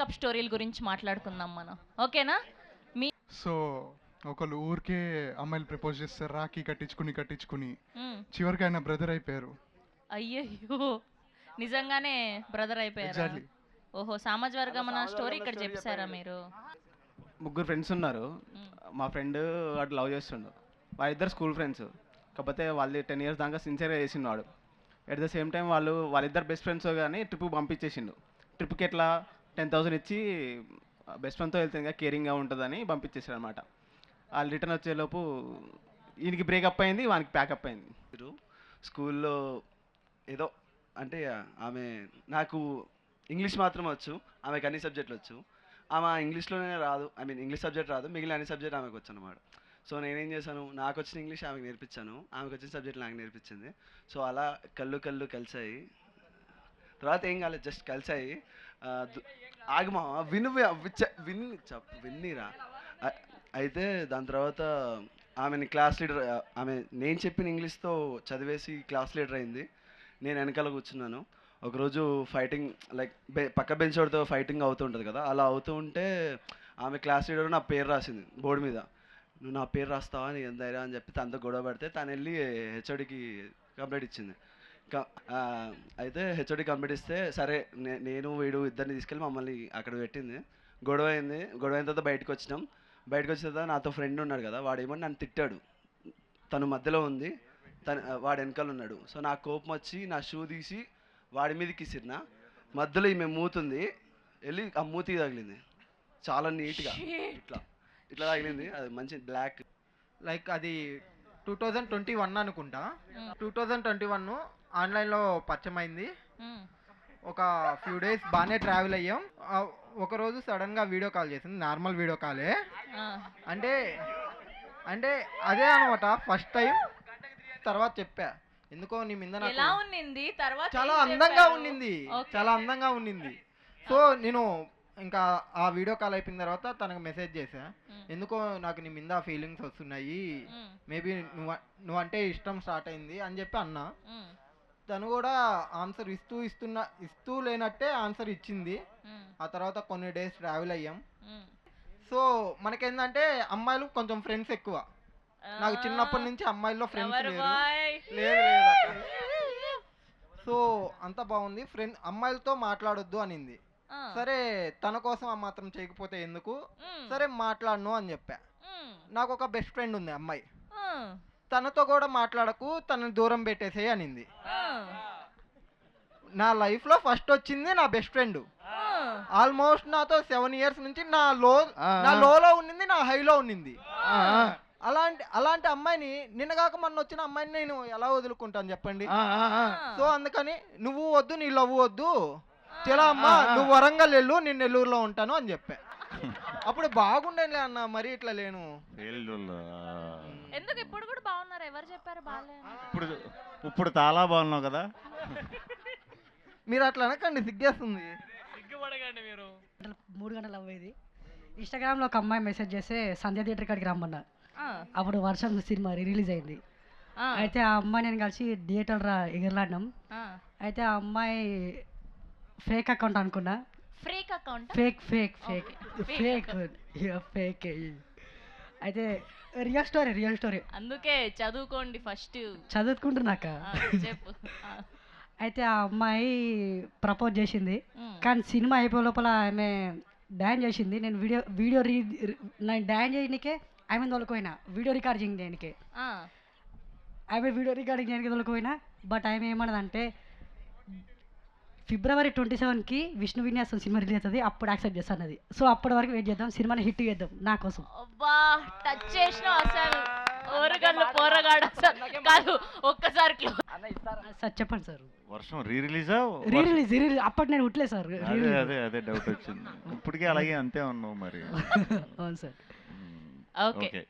Breakup స్టోరీల గురించి మాట్లాడుకుందాం మనం, ఓకేనా? మీ సో ఒకళ్ళు ఊరికే అమ్మాయిలు ప్రపోజ్ చేస్తారు, రాఖీ కట్టించుకుని కట్టించుకుని మ్, చివరికి ఆయన బ్రదర్ అయిపోయారు. అయ్యయ్యో, నిజంగానే బ్రదర్ అయిపోయారా? ఎగ్జాక్ట్లీ. ఓహో, సామాజిక వర్గం స్టోరీ ఇక్కడ చెప్పారా మీరు? ముగ్గురు ఫ్రెండ్స్ ఉన్నారు. మ్, మా ఫ్రెండ్ వాడు లవ్ చేస్తుండు. వాళ్ళిద్దరు స్కూల్ ఫ్రెండ్స్. కాకపోతే వాళ్ళు 10 years దాకా సిన్సియర్గా చేసిండు వాడు. ఎట్ ద సేమ్ టైం వాళ్ళిద్దరు బెస్ట్ ఫ్రెండ్స్ కానీ ట్రిప్ పంపించేసిండు. ట్రిప్కి ఎట్లా 10,000 ఇచ్చి బెస్ట్ ఫ్రెండ్తో వెళ్తే ఇంకా కేరింగ్గా ఉంటుందని పంపించేసాడు అనమాట. వాళ్ళు రిటర్న్ వచ్చేలోపు ఈయనకి బ్రేకప్ అయింది, వానికి ప్యాకప్ అయింది. మీరు స్కూల్లో ఏదో అంటే ఆమె నాకు ఇంగ్లీష్ మాత్రం వచ్చు, ఆమెకు అన్ని సబ్జెక్టులు వచ్చు. ఆమె ఇంగ్లీష్లోనే రాదు, ఐ మీన్ ఇంగ్లీష్ సబ్జెక్ట్ రాదు, మిగిలిన అన్ని సబ్జెక్ట్ ఆమెకు వచ్చు అనమాట. సో నేనేం చేశాను, నాకు వచ్చిన ఇంగ్లీష్ ఆమెకు నేర్పించాను, ఆమెకు వచ్చిన సబ్జెక్ట్ నాకు నేర్పించింది. సో అలా కళ్ళు కలిసాయి. తర్వాత ఏం కాలేదు, జస్ట్ కలిసాయి. ఆగమా విను విన్నీరా. అయితే దాని తర్వాత ఆమెని క్లాస్ లీడర్, ఆమె నేను చెప్పిన ఇంగ్లీష్తో చదివేసి క్లాస్ లీడర్ అయింది. నేను వెనకాల కూర్చున్నాను. ఒకరోజు ఫైటింగ్ లైక్ పక్క బెంచ్ వాడితో ఫైటింగ్ అవుతూ ఉంటుంది కదా, అలా అవుతూ ఉంటే ఆమె క్లాస్ లీడర్ నా పేరు రాసింది బోర్డు మీద. నువ్వు నా పేరు రాస్తావా, నీ ఎంత ధైర్యం అని చెప్పి తనతో గొడవ పడితే తను వెళ్ళి హెచ్ఓడికి కంప్లైంట్ ఇచ్చింది. అయితే హెచ్ఓడి కంప్లైంట్ ఇస్తే సరే నేను వీడు ఇద్దరిని తీసుకెళ్ళి మమ్మల్ని అక్కడ పెట్టింది. గొడవ అయింది. గొడవ అయిన తర్వాత బయటకు వచ్చినాం. బయటకు వచ్చిన తర్వాత నాతో ఫ్రెండ్ ఉన్నాడు కదా, వాడు ఏమో నన్ను తిట్టాడు. తను మధ్యలో ఉంది, వాడు వెనకాల ఉన్నాడు. సో నాకు కోపం వచ్చి నా షూ తీసి వాడి మీదకి ఇసిరినా. మధ్యలో ఈమె మూతుంది, వెళ్ళి ఆ మూతికి తగిలింది చాలా నీట్గా, ఇట్లా ఇట్లా తగిలింది. అది మంచి బ్లాక్. లైక్ అది 2021 అనుకుంటా. 2021 ఆన్లైన్లో పరిచయం అయింది. ఒక ఫ్యూ డేస్ బాగానే ట్రావెల్ అయ్యాం. ఒకరోజు సడన్గా వీడియో కాల్ చేసింది, నార్మల్ వీడియో కాలే. అంటే అంటే అదే అనమాట ఫస్ట్ టైం. తర్వాత చెప్పా, ఎందుకో నీ మీద నాకు ఎలా ఉన్నింది తర్వాత? చాలా అందంగా ఉండింది, చాలా అందంగా ఉండింది. సో నేను ఇంకా ఆ వీడియో కాల్ అయిపోయిన తర్వాత తనకు మెసేజ్ చేశా, ఎందుకో నాకు నీ మీద ఫీలింగ్స్ వస్తున్నాయి, మేబీ నువ్వంటే ఇష్టం స్టార్ట్ అయింది అని చెప్పి అన్నా. తను కూడా ఆన్సర్ ఇస్తూ లేనట్టే ఆన్సర్ ఇచ్చింది. ఆ తర్వాత కొన్ని డేస్ ట్రావెల్ అయ్యాం. సో మనకేందంటే అమ్మాయిలు కొంచెం ఫ్రెండ్స్ ఎక్కువ. నాకు చిన్నప్పటి నుంచి అమ్మాయిల్లో ఫ్రెండ్స్ లేదు. సో అంత బాగుంది. అమ్మాయిలతో మాట్లాడొద్దు అనింది. సరే తన కోసం ఆ మాత్రం చేయకపోతే ఎందుకు, సరే మాట్లాడను అని చెప్పా. నాకు ఒక బెస్ట్ ఫ్రెండ్ ఉంది అమ్మాయి, తనతో కూడా మాట్లాడకు, తనని దూరం పెట్టేసేయి అనింది. నా లైఫ్లో ఫస్ట్ వచ్చింది నా బెస్ట్ ఫ్రెండ్. ఆల్మోస్ట్ నాతో 7 years నుంచి నా లోలో ఉన్నింది, నా హైలో ఉన్నింది. అలాంటి అమ్మాయిని, నిన్నగాక మొన్న వచ్చిన అమ్మాయిని నేను ఎలా వదులుకుంటాను చెప్పండి? సో అందుకని నువ్వు వద్దు, నీ లవ్ వద్దు, చలా అమ్మా నువ్వు వరంగల్ వెళ్ళు, నేను నెల్లూరులో ఉంటాను అని చెప్పా. అప్పుడు బాగుండేలే అన్న, మరి ఇట్లా లేను. ఎందుకు ఇప్పుడు కూడా బాగున్నారు? ఎవరు చెప్పారు బాగాలే? ఇప్పుడు చాలా బాగున్నావు కదా. మీరు అట్లా అనకండి, సిగ్గేస్తుంది. 3 గంటలు అవ్వేది. ఇన్స్టాగ్రామ్లో ఒక అమ్మాయి మెసేజ్ చేస్తే సంధ్య థియేటర్ కాడికి రమ్మన్నా. అప్పుడు వర్షం సినిమా రిలీజ్ అయింది. అయితే ఆ అమ్మాయి నేను కలిసి థియేటర్ ఎగరలాడినాం. అయితే ఆ అమ్మాయి ఫేక్ అకౌంట్ అనుకున్నా. Fake account? ఫేక్. అయితే రియల్ స్టోరీ. అందుకే చదువుకోండి ఫస్ట్. చదువుకుంటున్నాక చెప్పు. అయితే ఆ అమ్మాయి ప్రపోజ్ చేసింది, కానీ సినిమా అయిపోయే లోపల ఆమె డాన్స్ చేసింది. నేను నేను డాన్స్ చేయడానికే ఆమె తోలుకోయినా, వీడియో రికార్డింగ్ చేయడానికి. ఆమె వీడియో రికార్డింగ్ చేయడానికి తోలుకోయినా. బట్ ఆమె ఏమన్నదంటే February 27కి విష్ణు విన్యాసం సినిమా రిలీజ్ అవుతుంది, అప్పుడు యాక్సెప్ట్ చేస్తాను అది. సో అప్పటి వరకు వెయిట్ చేద్దాం, సినిమాని హిట్ చేద్దాం నా కోసం. అబ్బా, టచ్ చేసిన అసలు ఓరగల్లు పోరగాడు అసలు కాదు. ఒక్కసారి సార్ చెప్పండి సార్. వర్షం రిలీజ్ అప్పటి నేను ఉట్లే సార్. అదే డౌట్ వచ్చింది. ఇప్పటికే అలాగే అంతే ఉన్నావు మరి. అవును సార్. ఓకే.